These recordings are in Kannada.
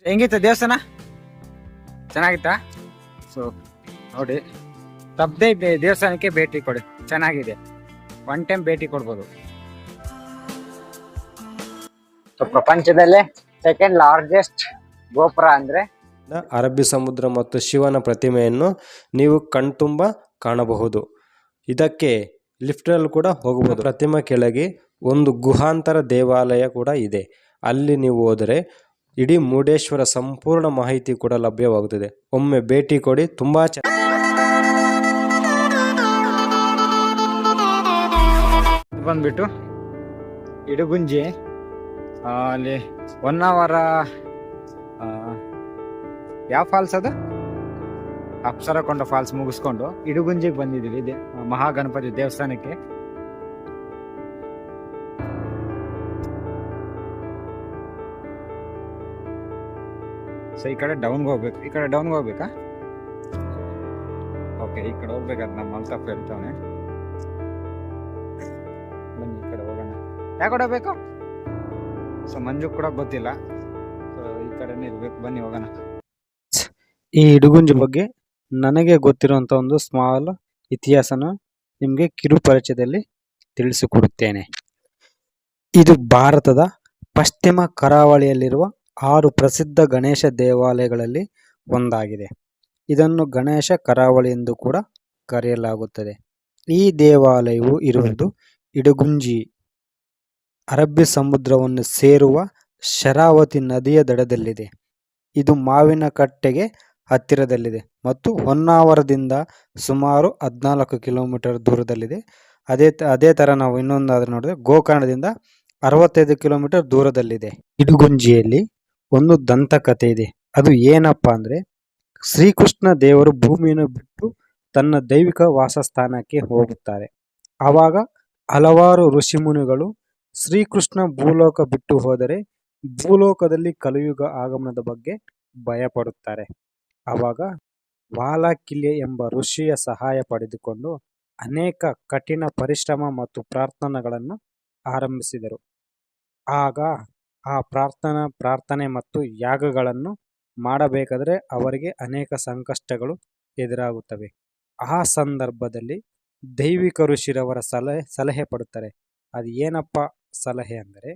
ಹೆಂಗಿತ್ತು ದೇವಸ್ಥಾನ? ಚೆನ್ನಾಗಿತ್ತಾ? ಸೊ ನೋಡಿ, ತಪ್ಪದೆ ದೇವಸ್ಥಾನಕ್ಕೆ ಭೇಟಿ ಕೊಡಿ, ಚೆನ್ನಾಗಿದೆ. ಒನ್ ಟೈಮ್ ಭೇಟಿ ಕೊಡ್ಬೋದು. ಪ್ರಪಂಚದಲ್ಲೇ ಸೆಕೆಂಡ್ ಲಾರ್ಜೆಸ್ಟ್ ಗೋಪುರ ಅಂದ್ರೆ ಅರಬ್ಬಿ ಸಮುದ್ರ ಮತ್ತು ಶಿವನ ಪ್ರತಿಮೆಯನ್ನು ನೀವು ಕಣ್ತುಂಬ ಕಾಣಬಹುದು. ಇದಕ್ಕೆ ಲಿಫ್ಟಲ್ಲಿ ಕೂಡ ಹೋಗಬಹುದು. ಪ್ರತಿಮೆ ಕೆಳಗೆ ಒಂದು ಗುಹಾಂತರ ದೇವಾಲಯ ಕೂಡ ಇದೆ. ಅಲ್ಲಿ ನೀವು ಹೋದರೆ ಇಡೀ ಮುರುಡೇಶ್ವರ ಸಂಪೂರ್ಣ ಮಾಹಿತಿ ಕೂಡ ಲಭ್ಯವಾಗುತ್ತದೆ. ಒಮ್ಮೆ ಭೇಟಿ ಕೊಡಿ, ತುಂಬಾ ಬಂದ್ಬಿಟ್ಟು ಇಡುಗುಂಜಿ. ಅಲ್ಲಿ 1 hour ಯಾವ ಫಾಲ್ಸ್ ಅದು? ಅಪ್ಸರಕೊಂಡ ಫಾಲ್ಸ್ ಮುಗಿಸ್ಕೊಂಡು ಇಡುಗುಂಜಿಗೆ ಬಂದಿದ್ದೀವಿ, ಮಹಾಗಣಪತಿ ದೇವಸ್ಥಾನಕ್ಕೆ. ಸೊ ಈ ಕಡೆ ಡೌನ್ಗೆ ಹೋಗ್ಬೇಕು. ಈ ಕಡೆ ಡೌನ್ಗೆ ಹೋಗ್ಬೇಕಾ? ಓಕೆ, ಈ ಕಡೆ ಹೋಗ್ಬೇಕಾದ್ರೆ ನಮ್ಮ ಮಲ್ತಪ್ಪ ಇರ್ತಾವನೆ. ಬನ್ನಿ ಈ ಕಡೆ ಹೋಗೋಣ. ಯಾಕೆ ಹೊಡಬೇಕು? ಸೊ ಮಂಜು ಕೂಡ ಗೊತ್ತಿಲ್ಲ. ಸೊ ಈ ಕಡೆನೇ ಇರ್ಬೇಕು, ಬನ್ನಿ ಹೋಗೋಣ. ಈ ಇಡುಗುಂಜಿ ಬಗ್ಗೆ ನನಗೆ ಗೊತ್ತಿರುವಂತ ಒಂದು ಸ್ಮಾಲ್ ಇತಿಹಾಸನ ನಿಮಗೆ ಕಿರು ಪರಿಚಯದಲ್ಲಿ ತಿಳಿಸಿಕೊಡುತ್ತೇನೆ. ಇದು ಭಾರತದ ಪಶ್ಚಿಮ ಕರಾವಳಿಯಲ್ಲಿರುವ 6 ಪ್ರಸಿದ್ಧ ಗಣೇಶ ದೇವಾಲಯಗಳಲ್ಲಿ ಒಂದಾಗಿದೆ. ಇದನ್ನು ಗಣೇಶ ಕರಾವಳಿ ಎಂದು ಕೂಡ ಕರೆಯಲಾಗುತ್ತದೆ. ಈ ದೇವಾಲಯವು ಇರುವುದು ಇಡುಗುಂಜಿ ಅರಬ್ಬಿ ಸಮುದ್ರವನ್ನು ಸೇರುವ ಶರಾವತಿ ನದಿಯ ದಡದಲ್ಲಿದೆ. ಇದು ಮಾವಿನಕಟ್ಟೆಗೆ ಹತ್ತಿರದಲ್ಲಿದೆ ಮತ್ತು ಹೊನ್ನಾವರದಿಂದ ಸುಮಾರು 14 ಕಿಲೋಮೀಟರ್ ದೂರದಲ್ಲಿದೆ. ಅದೇ ತರ ನಾವು ಇನ್ನೊಂದಾದ್ರೆ ನೋಡಿದ್ರೆ ಗೋಕರ್ಣದಿಂದ 65 ಕಿಲೋಮೀಟರ್ ದೂರದಲ್ಲಿದೆ. ಇಡುಗುಂಜಿಯಲ್ಲಿ ಒಂದು ದಂತಕಥೆ ಇದೆ. ಅದು ಏನಪ್ಪಾ ಅಂದ್ರೆ, ಶ್ರೀಕೃಷ್ಣ ದೇವರು ಭೂಮಿಯನ್ನು ಬಿಟ್ಟು ತನ್ನ ದೈವಿಕ ವಾಸಸ್ಥಾನಕ್ಕೆ ಹೋಗುತ್ತಾರೆ. ಆವಾಗ ಹಲವಾರು ಋಷಿಮುನಿಗಳು ಶ್ರೀಕೃಷ್ಣ ಭೂಲೋಕ ಬಿಟ್ಟು ಹೋದರೆ ಭೂಲೋಕದಲ್ಲಿ ಕಲಿಯುಗ ಆಗಮನದ ಬಗ್ಗೆ ಭಯ ಪಡುತ್ತಾರೆ. ಆವಾಗ ವಾಲಕಿಲ್ಯ ಎಂಬ ಋಷಿಯ ಸಹಾಯ ಪಡೆದುಕೊಂಡು ಅನೇಕ ಕಠಿಣ ಪರಿಶ್ರಮ ಮತ್ತು ಪ್ರಾರ್ಥನೆಗಳನ್ನು ಆರಂಭಿಸಿದರು. ಆಗ ಆ ಪ್ರಾರ್ಥನೆ ಮತ್ತು ಯಾಗಗಳನ್ನು ಮಾಡಬೇಕಾದ್ರೆ ಅವರಿಗೆ ಅನೇಕ ಸಂಕಷ್ಟಗಳು ಎದುರಾಗುತ್ತವೆ. ಆ ಸಂದರ್ಭದಲ್ಲಿ ದೈವಿಕ ಋಷಿರವರ ಸಲಹೆ ಪಡುತ್ತಾರೆ. ಅದು ಏನಪ್ಪ ಸಲಹೆ ಅಂದರೆ,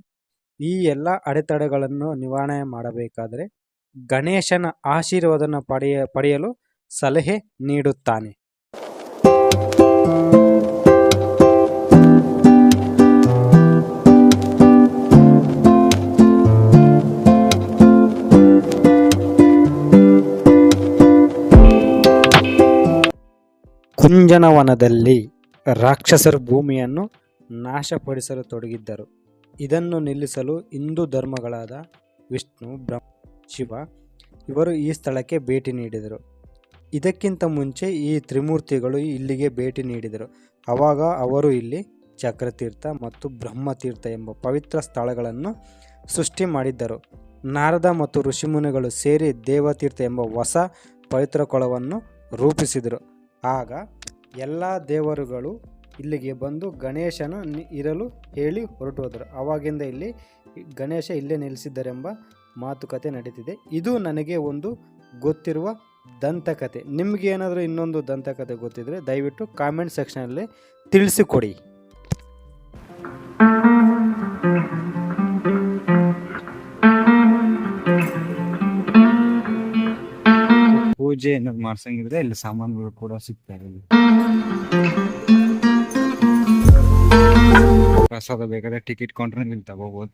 ಈ ಎಲ್ಲ ಅಡೆತಡೆಗಳನ್ನು ನಿವಾರಣೆ ಮಾಡಬೇಕಾದರೆ ಗಣೇಶನ ಆಶೀರ್ವಾದನ ಪಡೆಯಲು ಸಲಹೆ ನೀಡುತ್ತಾನೆ. ಕುಂಜನವನದಲ್ಲಿ ರಾಕ್ಷಸರು ಭೂಮಿಯನ್ನು ನಾಶಪಡಿಸಲು ತೊಡಗಿದ್ದರು. ಇದನ್ನು ನಿಲ್ಲಿಸಲು ಹಿಂದೂ ಧರ್ಮಗಳಾದ ವಿಷ್ಣು, ಬ್ರಹ್ಮ, ಶಿವ ಇವರು ಈ ಸ್ಥಳಕ್ಕೆ ಭೇಟಿ ನೀಡಿದರು. ಇದಕ್ಕಿಂತ ಮುಂಚೆ ಈ ತ್ರಿಮೂರ್ತಿಗಳು ಇಲ್ಲಿಗೆ ಭೇಟಿ ನೀಡಿದರು. ಆವಾಗ ಅವರು ಇಲ್ಲಿ ಚಕ್ರತೀರ್ಥ ಮತ್ತು ಬ್ರಹ್ಮತೀರ್ಥ ಎಂಬ ಪವಿತ್ರ ಸ್ಥಳಗಳನ್ನು ಸೃಷ್ಟಿ ಮಾಡಿದ್ದರು. ನಾರದ ಮತ್ತು ಋಷಿಮುನಿಗಳು ಸೇರಿ ದೇವತೀರ್ಥ ಎಂಬ ಹೊಸ ಪವಿತ್ರ ಕೊಳವನ್ನು ರೂಪಿಸಿದರು. ಆಗ ಎಲ್ಲ ದೇವರುಗಳು ಇಲ್ಲಿಗೆ ಬಂದು ಗಣೇಶನ ಇರಲು ಹೇಳಿ ಹೊರಟೋದರು. ಆವಾಗಿಂದ ಇಲ್ಲಿ ಗಣೇಶ ಇಲ್ಲೇ ನೆಲೆಸಿದ್ದರೆಂಬ ಮಾತುಕತೆ ನಡೀತಿದೆ. ಇದು ನನಗೆ ಒಂದು ಗೊತ್ತಿರುವ ದಂತಕತೆ. ನಿಮ್ಗೆ ಏನಾದರೂ ಇನ್ನೊಂದು ದಂತಕತೆ ಗೊತ್ತಿದ್ರೆ ದಯವಿಟ್ಟು ಕಾಮೆಂಟ್ ಸೆಕ್ಷನಲ್ಲಿ ತಿಳಿಸಿಕೊಡಿ. ಪೂಜೆ ಏನಾದ್ರು ಮಾಡ್ಸಂಗಿದ್ರೆ ಇಲ್ಲಿ ಸಾಮಾನುಗಳು ಕೂಡ ಸಿಗ್ತವೆ. ಪ್ರಸಾದ ಬೇಕಾದ್ರೆ ಟಿಕೆಟ್ ಕೊಂಡ್ರೆ ಇಲ್ಲಿ ತಗೋಬಹುದು.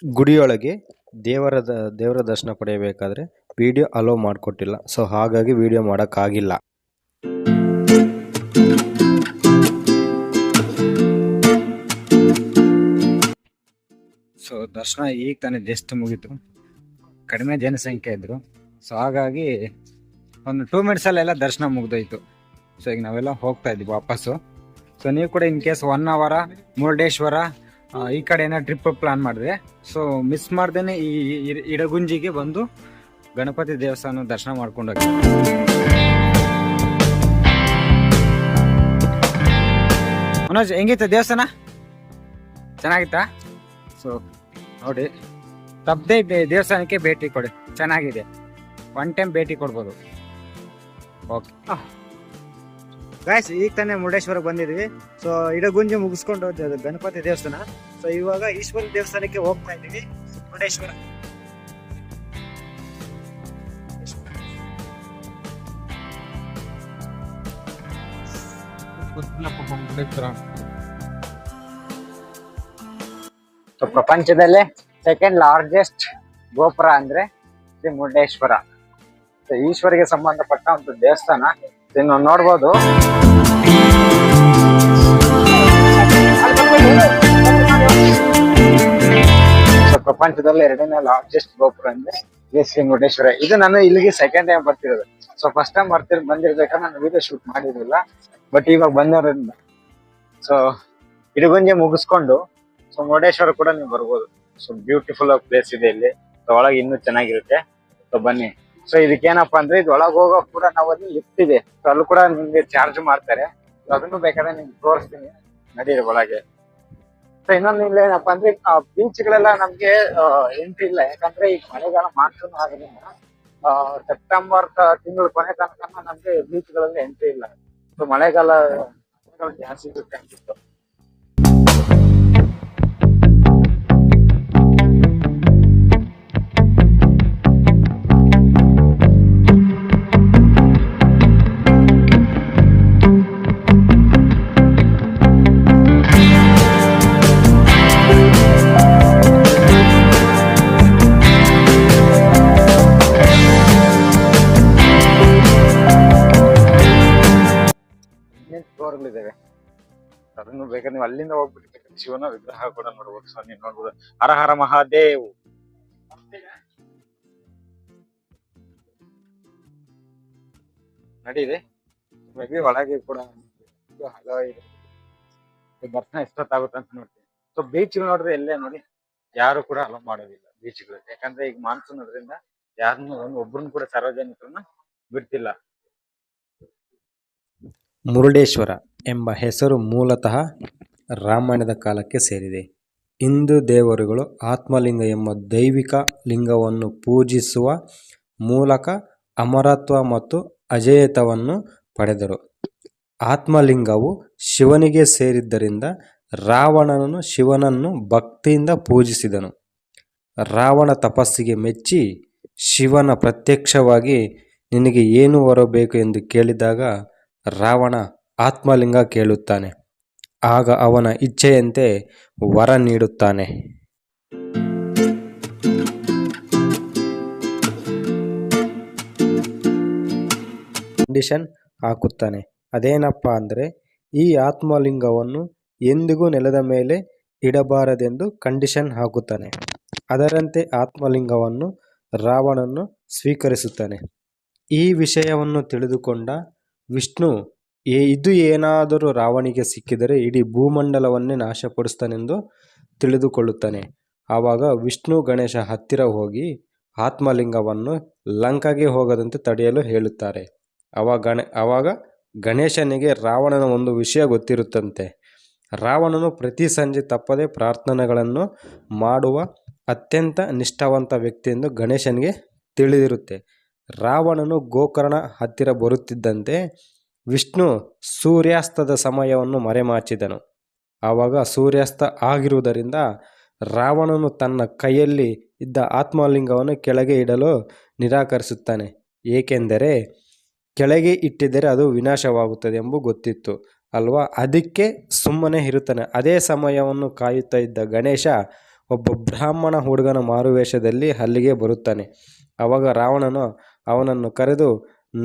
ಗುಡಿಯೊಳಗೆ ದೇವರ ದರ್ಶನ ಪಡೆಯಬೇಕಾದ್ರೆ ವಿಡಿಯೋ ಅಲೋ ಮಾಡಿಕೊಟ್ಟಿಲ್ಲ. ಸೊ ಹಾಗಾಗಿ ವಿಡಿಯೋ ಮಾಡೋಕ್ಕಾಗಿಲ್ಲ. ಸೊ ದರ್ಶನ ಈಗ ತಾನೇ ಜಸ್ಟ್ ಮುಗೀತು. ಕಡಿಮೆ ಜನಸಂಖ್ಯೆ ಇದ್ರು. ಸೊ ಹಾಗಾಗಿ ಒಂದು 2 ಮಿನಿಟ್ಸಲ್ಲೆಲ್ಲ ದರ್ಶನ ಮುಗ್ದೋಯ್ತು. ಸೊ ಈಗ ನಾವೆಲ್ಲ ಹೋಗ್ತಾ ಇದ್ದೀವಿ ವಾಪಸ್ಸು. ಸೊ ನೀವು ಕೂಡ ಇನ್ ಕೇಸ್ 1 ಅವರ ಮುರುಡೇಶ್ವರ ಈ ಕಡೆ ಏನೋ ಟ್ರಿಪ್ ಪ್ಲಾನ್ ಮಾಡಿದ್ರೆ ಸೊ ಮಿಸ್ ಮಾಡ್ದೇನೆ ಈ ಇಡಗುಂಜಿಗೆ ಬಂದು ಗಣಪತಿ ದೇವಸ್ಥಾನ ದರ್ಶನ ಮಾಡ್ಕೊಂಡು ಹೋಗಿ. ಮನೋಜ್ ಹೆಂಗಿತ್ತು ದೇವಸ್ಥಾನ? ಚೆನ್ನಾಗಿತ್ತಾ? ಸೊ ನೋಡಿ, ತಪ್ಪದೆ ದೇವಸ್ಥಾನಕ್ಕೆ ಭೇಟಿ ಕೊಡಿ, ಚೆನ್ನಾಗಿದೆ. 1 ಟೈಮ್ ಭೇಟಿ ಕೊಡ್ಬೋದು. ಓಕೆ ಗಾಯ್ಸ್, ಈಗ ತಾನೇ ಮುರುಡೇಶ್ವರಕ್ಕೆ ಬಂದಿದ್ವಿ. ಸೊ ಇಡಗುಂಜಿ ಮುಗಿಸ್ಕೊಂಡು ಗಣಪತಿ ದೇವಸ್ಥಾನ. ಸೊ ಇವಾಗ ಈಶ್ವರ ದೇವಸ್ಥಾನಕ್ಕೆ ಹೋಗ್ತಾ ಇದ್ದೀವಿ. ಮುರುಡೇಶ್ವರ ಪ್ರಪಂಚದಲ್ಲೇ ಸೆಕೆಂಡ್ ಲಾರ್ಜೆಸ್ಟ್ ಗೋಪುರ ಅಂದ್ರೆ ಶ್ರೀ ಮುರುಡೇಶ್ವರ. ಈಶ್ವರಿಗೆ ಸಂಬಂಧಪಟ್ಟ ಒಂದು ದೇವಸ್ಥಾನ. ನೀವು ನೋಡ್ಬೋದು, ಪ್ರಪಂಚದಲ್ಲಿ 2ನೇ ಲಾರ್ಜೆಸ್ಟ್ ಗೋಪುರ ಅಂದ್ರೆ ಶ್ರೀ ಮುರುಡೇಶ್ವರ. ಇದು ನಾನು ಇಲ್ಲಿಗೆ ಸೆಕೆಂಡ್ ಟೈಮ್ ಬರ್ತಿರೋದು. ಸೊ ಫಸ್ಟ್ ಟೈಮ್ ಬಂದಿರ್ಬೇಕಾದ್ರೆ ನಾನು ವಿಡಿಯೋ ಶೂಟ್ ಮಾಡಿರ್ಲಿಲ್ಲ, ಬಟ್ ಇವಾಗ ಬಂದವರಿಂದ ಸೊ ಇಡಗುಂಜಿ ಮುಗಿಸ್ಕೊಂಡು ಸೊ ಮುರುಡೇಶ್ವರ ಕೂಡ ನೀವು ಬರ್ಬೋದು. ಸೊ ಬ್ಯೂಟಿಫುಲ್ ಪ್ಲೇಸ್ ಇದೆ ಇಲ್ಲಿ. ಒಳಗೆ ಇನ್ನೂ ಚೆನ್ನಾಗಿರುತ್ತೆ. ಸೊ ಬನ್ನಿ. ಸೊ ಇದಕ್ಕೇನಪ್ಪಾ ಅಂದ್ರೆ ಇದು ಒಳಗೆ ಹೋಗೋ ಕೂಡ ನಾವು ಅಲ್ಲಿ ಲಿಫ್ಟ್ ಇದೆ. ಸೊ ಅಲ್ಲೂ ಕೂಡ ನಿಮ್ಗೆ ಚಾರ್ಜ್ ಮಾಡ್ತಾರೆ. ಅದನ್ನು ಬೇಕಾದ್ರೆ ನಿಮ್ಗೆ ತೋರಿಸ್ತೀನಿ, ನಡೀರಿ ಒಳಗೆ. ಸೊ ಇನ್ನೊಂದು ಏನಪ್ಪಾ ಅಂದ್ರೆ ಬೀಚ್ ಗಳೆಲ್ಲ ನಮ್ಗೆ ಎಂಟ್ರಿ ಇಲ್ಲ, ಯಾಕಂದ್ರೆ ಈಗ ಮಳೆಗಾಲ ಮಾನ್ಸೂನ್ ಆದ್ರಿಂದ ಸೆಪ್ಟೆಂಬರ್ ತಿಂಗಳ ಕೊನೆ ತನಕ ನಮ್ಗೆ ಬೀಚ್ ಗಳಲ್ಲಿ ಎಂಟ್ರಿ ಇಲ್ಲ. ಸೊ ಮಳೆಗಾಲ ಜಾಸ್ತಿ ಇರುತ್ತೆ ಅನ್ಸುತ್ತೆ. ಫ್ಲೋರ್ಗಳಿದ್ದಾವೆ, ಅದನ್ನು ಬೇಕಾದ್ರೆ ನೀವು ಅಲ್ಲಿಂದ ಹೋಗ್ಬಿಟ್ಟು ಶಿವನ ವಿಗ್ರಹ ಕೂಡ ನೋಡ್ಬೋದು. ಸೊ ನೀವು ನೋಡ್ಬೋದು, ಹರ ಹರ ಮಹಾದೇವ್. ನಡೀರಿ, ಮೇ ಬಿ ಒಳಗೆ ಕೂಡ ದರ್ಶನ ಎಷ್ಟೊತ್ತಾಗುತ್ತೆ ಅಂತ ನೋಡ್ತೀನಿ. ಸೊ ಬೀಚ್ ನೋಡಿದ್ರೆ ಎಲ್ಲೇ ನೋಡಿ ಯಾರು ಕೂಡ ಅಲೋ ಮಾಡೋದಿಲ್ಲ ಬೀಚ್ಗಳು, ಯಾಕಂದ್ರೆ ಈಗ ಮಾನ್ಸೂನ್ ಅದರಿಂದ ಯಾರನ್ನು ಒಬ್ರನ್ನ ಕೂಡ ಸಾರ್ವಜನಿಕರನ್ನ ಬಿಡ್ತಿಲ್ಲ. ಮುರುಡೇಶ್ವರ ಎಂಬ ಹೆಸರು ಮೂಲತಃ ರಾಮಾಯಣದ ಕಾಲಕ್ಕೆ ಸೇರಿದೆ. ಹಿಂದೂ ದೇವರುಗಳು ಆತ್ಮಲಿಂಗ ಎಂಬ ದೈವಿಕ ಲಿಂಗವನ್ನು ಪೂಜಿಸುವ ಮೂಲಕ ಅಮರತ್ವ ಮತ್ತು ಅಜೇಯತ್ವವನ್ನು ಪಡೆದರು. ಆತ್ಮಲಿಂಗವು ಶಿವನಿಗೆ ಸೇರಿದ್ದರಿಂದ ರಾವಣನು ಶಿವನನ್ನು ಭಕ್ತಿಯಿಂದ ಪೂಜಿಸಿದನು. ರಾವಣ ತಪಸ್ಸಿಗೆ ಮೆಚ್ಚಿ ಶಿವನ ಪ್ರತ್ಯಕ್ಷವಾಗಿ ನಿನಗೆ ಏನು ವರ ಬೇಕು ಎಂದು ಕೇಳಿದಾಗ ರಾವಣ ಆತ್ಮಲಿಂಗ ಕೇಳುತ್ತಾನೆ. ಆಗ ಅವನ ಇಚ್ಛೆಯಂತೆ ವರ ನೀಡುತ್ತಾನೆ. ಕಂಡೀಷನ್ ಹಾಕುತ್ತಾನೆ. ಅದೇನಪ್ಪ ಅಂದರೆ ಈ ಆತ್ಮಲಿಂಗವನ್ನು ಎಂದಿಗೂ ನೆಲದ ಮೇಲೆ ಇಡಬಾರದೆಂದು ಕಂಡೀಷನ್ ಹಾಕುತ್ತಾನೆ. ಅದರಂತೆ ಆತ್ಮಲಿಂಗವನ್ನು ರಾವಣನು ಸ್ವೀಕರಿಸುತ್ತಾನೆ. ಈ ವಿಷಯವನ್ನು ತಿಳಿದುಕೊಂಡ ವಿಷ್ಣು ಇದು ಏನಾದರೂ ರಾವಣಿಗೆ ಸಿಕ್ಕಿದರೆ ಇಡೀ ಭೂಮಂಡಲವನ್ನೇ ನಾಶಪಡಿಸ್ತಾನೆಂದು ತಿಳಿದುಕೊಳ್ಳುತ್ತಾನೆ. ಆವಾಗ ವಿಷ್ಣು ಗಣೇಶ ಹತ್ತಿರ ಹೋಗಿ ಆತ್ಮಲಿಂಗವನ್ನು ಲಂಕಾಗೆ ಹೋಗದಂತೆ ತಡೆಯಲು ಹೇಳುತ್ತಾರೆ. ಆವಾಗ ಗಣೇಶನಿಗೆ ರಾವಣನ ಒಂದು ವಿಷಯ ಗೊತ್ತಿರುತ್ತಂತೆ. ರಾವಣನು ಪ್ರತಿ ಸಂಜೆ ತಪ್ಪದೆ ಪ್ರಾರ್ಥನೆಗಳನ್ನು ಮಾಡುವ ಅತ್ಯಂತ ನಿಷ್ಠಾವಂತ ವ್ಯಕ್ತಿ ಎಂದು ಗಣೇಶನಿಗೆ ತಿಳಿದಿರುತ್ತೆ. ರಾವಣನು ಗೋಕರ್ಣ ಹತ್ತಿರ ಬರುತ್ತಿದ್ದಂತೆ ವಿಷ್ಣು ಸೂರ್ಯಾಸ್ತದ ಸಮಯವನ್ನು ಮರೆಮಾಚಿದನು. ಆವಾಗ ಸೂರ್ಯಾಸ್ತ ಆಗಿರುವುದರಿಂದ ರಾವಣನು ತನ್ನ ಕೈಯಲ್ಲಿ ಇದ್ದ ಆತ್ಮಲಿಂಗವನ್ನು ಕೆಳಗೆ ಇಡಲು ನಿರಾಕರಿಸುತ್ತಾನೆ. ಏಕೆಂದರೆ ಕೆಳಗೆ ಇಟ್ಟಿದ್ದರೆ ಅದು ವಿನಾಶವಾಗುತ್ತದೆ ಎಂಬ ಗೊತ್ತಿತ್ತು ಅಲ್ವಾ, ಅದಕ್ಕೆ ಸುಮ್ಮನೆ ಇರುತ್ತಾನೆ. ಅದೇ ಸಮಯವನ್ನು ಕಾಯುತ್ತಾ ಇದ್ದ ಗಣೇಶ ಒಬ್ಬ ಬ್ರಾಹ್ಮಣ ಹುಡುಗನ ಮಾರುವೇಷದಲ್ಲಿ ಅಲ್ಲಿಗೆ ಬರುತ್ತಾನೆ. ಆವಾಗ ರಾವಣನು ಅವನನ್ನು ಕರೆದು,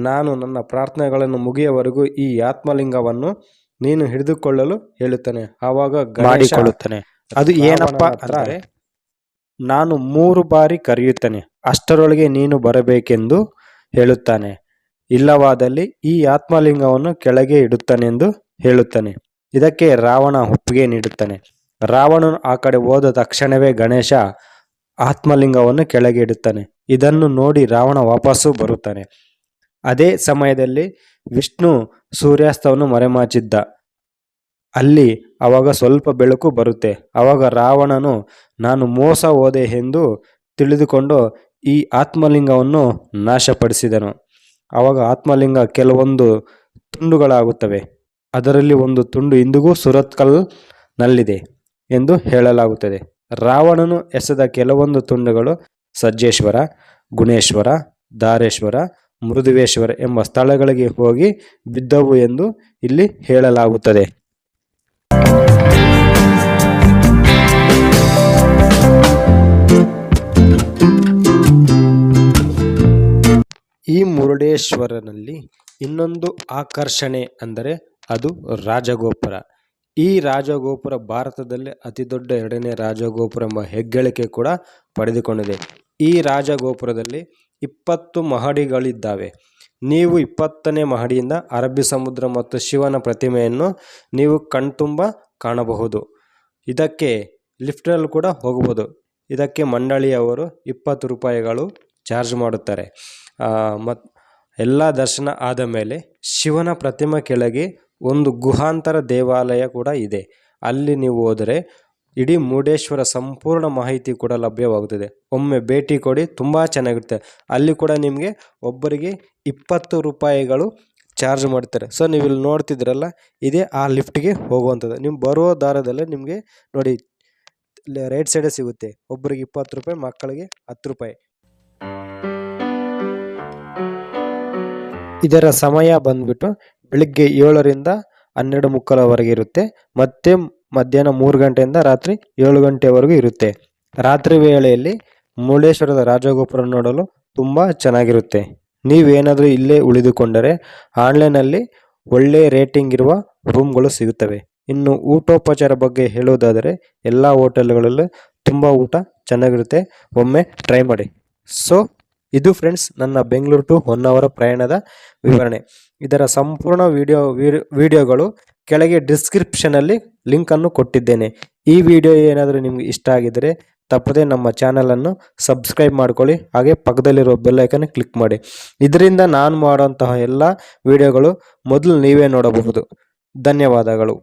ನಾನು ನನ್ನ ಪ್ರಾರ್ಥನೆಗಳನ್ನು ಮುಗಿಯವರೆಗೂ ಈ ಆತ್ಮಲಿಂಗವನ್ನು ನೀನು ಹಿಡಿದುಕೊಳ್ಳಲು ಹೇಳುತ್ತಾನೆ. ಆವಾಗ ಮಾಡಿಕೊಳ್ಳುತ್ತಾನೆ. ಅದು ಏನಪ್ಪ ಅಂದರೆ ನಾನು 3 ಬಾರಿ ಕರೆಯುತ್ತೇನೆ, ಅಷ್ಟರೊಳಗೆ ನೀನು ಬರಬೇಕೆಂದು ಹೇಳುತ್ತಾನೆ. ಇಲ್ಲವಾದಲ್ಲಿ ಈ ಆತ್ಮಲಿಂಗವನ್ನು ಕೆಳಗೆ ಇಡುತ್ತಾನೆಂದು ಹೇಳುತ್ತಾನೆ. ಇದಕ್ಕೆ ರಾವಣ ಒಪ್ಪಿಗೆ ನೀಡುತ್ತಾನೆ. ರಾವಣನು ಆ ಕಡೆ ಹೋದ ತಕ್ಷಣವೇ ಗಣೇಶ ಆತ್ಮಲಿಂಗವನ್ನು ಕೆಳಗೆ ಇಡುತ್ತಾನೆ. ಇದನ್ನು ನೋಡಿ ರಾವಣ ವಾಪಸ್ಸು ಬರುತ್ತಾನೆ. ಅದೇ ಸಮಯದಲ್ಲಿ ವಿಷ್ಣು ಸೂರ್ಯಾಸ್ತವನ್ನು ಮರೆಮಾಚಿದ್ದ. ಅಲ್ಲಿ ಅವಾಗ ಸ್ವಲ್ಪ ಬೆಳಕು ಬರುತ್ತೆ. ಅವಾಗ ರಾವಣನು ನಾನು ಮೋಸ ಹೋದೆ ಎಂದು ತಿಳಿದುಕೊಂಡು ಈ ಆತ್ಮಲಿಂಗವನ್ನು ನಾಶಪಡಿಸಿದನು. ಆವಾಗ ಆತ್ಮಲಿಂಗ ಕೆಲವೊಂದು ತುಂಡುಗಳಾಗುತ್ತವೆ. ಅದರಲ್ಲಿ ಒಂದು ತುಂಡು ಇಂದಿಗೂ ಸುರತ್ಕಲ್ನಲ್ಲಿದೆ ಎಂದು ಹೇಳಲಾಗುತ್ತದೆ. ರಾವಣನು ಎಸೆದ ಕೆಲವೊಂದು ತುಂಡುಗಳು ಸಜ್ಜೇಶ್ವರ, ಗುಣೇಶ್ವರ, ಧಾರೇಶ್ವರ, ಮೃದುವೇಶ್ವರ ಎಂಬ ಸ್ಥಳಗಳಿಗೆ ಹೋಗಿ ಬಿದ್ದವು ಎಂದು ಇಲ್ಲಿ ಹೇಳಲಾಗುತ್ತದೆ. ಈ ಮುರುಡೇಶ್ವರನಲ್ಲಿ ಇನ್ನೊಂದು ಆಕರ್ಷಣೆ ಅಂದರೆ ಅದು ರಾಜಗೋಪುರ. ಈ ರಾಜಗೋಪುರ ಭಾರತದಲ್ಲಿ ಅತಿ ದೊಡ್ಡ 2ನೇ ರಾಜಗೋಪುರ ಎಂಬ ಹೆಗ್ಗಳಿಕೆ ಕೂಡ ಪಡೆದುಕೊಂಡಿದೆ. ಈ ರಾಜಗೋಪುರದಲ್ಲಿ 20 ಮಹಡಿಗಳಿದ್ದಾವೆ. ನೀವು 20ನೇ ಮಹಡಿಯಿಂದ ಅರಬ್ಬಿ ಸಮುದ್ರ ಮತ್ತು ಶಿವನ ಪ್ರತಿಮೆಯನ್ನು ನೀವು ಕಣ್ತುಂಬ ಕಾಣಬಹುದು. ಇದಕ್ಕೆ ಲಿಫ್ಟಲ್ಲಿ ಕೂಡ ಹೋಗಬಹುದು. ಇದಕ್ಕೆ ಮಂಡಳಿಯವರು 20 ರೂಪಾಯಿಗಳು ಚಾರ್ಜ್ ಮಾಡುತ್ತಾರೆ. ಮತ್ತು ಎಲ್ಲ ದರ್ಶನ ಆದ ಮೇಲೆ ಶಿವನ ಪ್ರತಿಮೆ ಕೆಳಗೆ ಒಂದು ಗುಹಾಂತರ ದೇವಾಲಯ ಕೂಡ ಇದೆ. ಅಲ್ಲಿ ನೀವು ಹೋದರೆ ಇಡೀ ಮುರುಡೇಶ್ವರ ಸಂಪೂರ್ಣ ಮಾಹಿತಿ ಕೂಡ ಲಭ್ಯವಾಗುತ್ತದೆ. ಒಮ್ಮೆ ಭೇಟಿ ಕೊಡಿ, ತುಂಬ ಚೆನ್ನಾಗಿರುತ್ತೆ. ಅಲ್ಲಿ ಕೂಡ ನಿಮಗೆ ಒಬ್ಬರಿಗೆ 20 ರೂಪಾಯಿಗಳು ಚಾರ್ಜ್ ಮಾಡ್ತಾರೆ. ಸೊ ನೀವು ಇಲ್ಲಿ ನೋಡ್ತಿದ್ರಲ್ಲ, ಇದೇ ಆ ಲಿಫ್ಟ್ಗೆ ಹೋಗುವಂಥದ್ದು. ನೀವು ಬರೋ ದಾರದಲ್ಲೇ ನಿಮಗೆ ನೋಡಿ ರೈಟ್ ಸೈಡೇ ಸಿಗುತ್ತೆ. ಒಬ್ಬರಿಗೆ 20 ರೂಪಾಯಿ, ಮಕ್ಕಳಿಗೆ 10 ರೂಪಾಯಿ. ಇದರ ಸಮಯ ಬಂದ್ಬಿಟ್ಟು ಬೆಳಿಗ್ಗೆ 7ರಿಂದ 12:15ವರೆಗೆ ಇರುತ್ತೆ. ಮತ್ತೆ ಮಧ್ಯಾಹ್ನ 3 ಗಂಟೆಯಿಂದ ರಾತ್ರಿ 7 ಗಂಟೆವರೆಗೂ ಇರುತ್ತೆ. ರಾತ್ರಿ ವೇಳೆಯಲ್ಲಿ ಮುರುಡೇಶ್ವರದ ರಾಜಗೋಪುರ ನೋಡಲು ತುಂಬ ಚೆನ್ನಾಗಿರುತ್ತೆ. ನೀವೇನಾದರೂ ಇಲ್ಲೇ ಉಳಿದುಕೊಂಡರೆ ಆನ್ಲೈನಲ್ಲಿ ಒಳ್ಳೆಯ ರೇಟಿಂಗ್ ಇರುವ ರೂಮ್ಗಳು ಸಿಗುತ್ತವೆ. ಇನ್ನು ಊಟೋಪಚಾರ ಬಗ್ಗೆ ಹೇಳುವುದಾದರೆ ಎಲ್ಲ ಹೋಟೆಲ್ಗಳಲ್ಲೂ ತುಂಬ ಊಟ ಚೆನ್ನಾಗಿರುತ್ತೆ. ಒಮ್ಮೆ ಟ್ರೈ ಮಾಡಿ. ಸೊ ಇದು ಫ್ರೆಂಡ್ಸ್ ನನ್ನ ಬೆಂಗಳೂರು ಟು ಹೊನ್ನಾವರ ಪ್ರಯಾಣದ ವಿವರಣೆ. ಇದರ ಸಂಪೂರ್ಣ ವಿಡಿಯೋಗಳು ಕೆಳಗೆ ಡಿಸ್ಕ್ರಿಪ್ಷನಲ್ಲಿ ಲಿಂಕನ್ನು ಕೊಟ್ಟಿದ್ದೇನೆ. ಈ ವಿಡಿಯೋ ಏನಾದರೂ ನಿಮಗೆ ಇಷ್ಟ ಆಗಿದ್ದರೆ ತಪ್ಪದೇ ನಮ್ಮ ಚಾನಲನ್ನು ಸಬ್ಸ್ಕ್ರೈಬ್ ಮಾಡ್ಕೊಳ್ಳಿ. ಹಾಗೆ ಪಕ್ಕದಲ್ಲಿರೋ ಬೆಲ್ ಐಕನ್ ಕ್ಲಿಕ್ ಮಾಡಿ. ಇದರಿಂದ ನಾನು ಮಾಡುವಂತಹ ಎಲ್ಲ ವಿಡಿಯೋಗಳು ಮೊದಲು ನೀವೇ ನೋಡಬಹುದು. ಧನ್ಯವಾದಗಳು.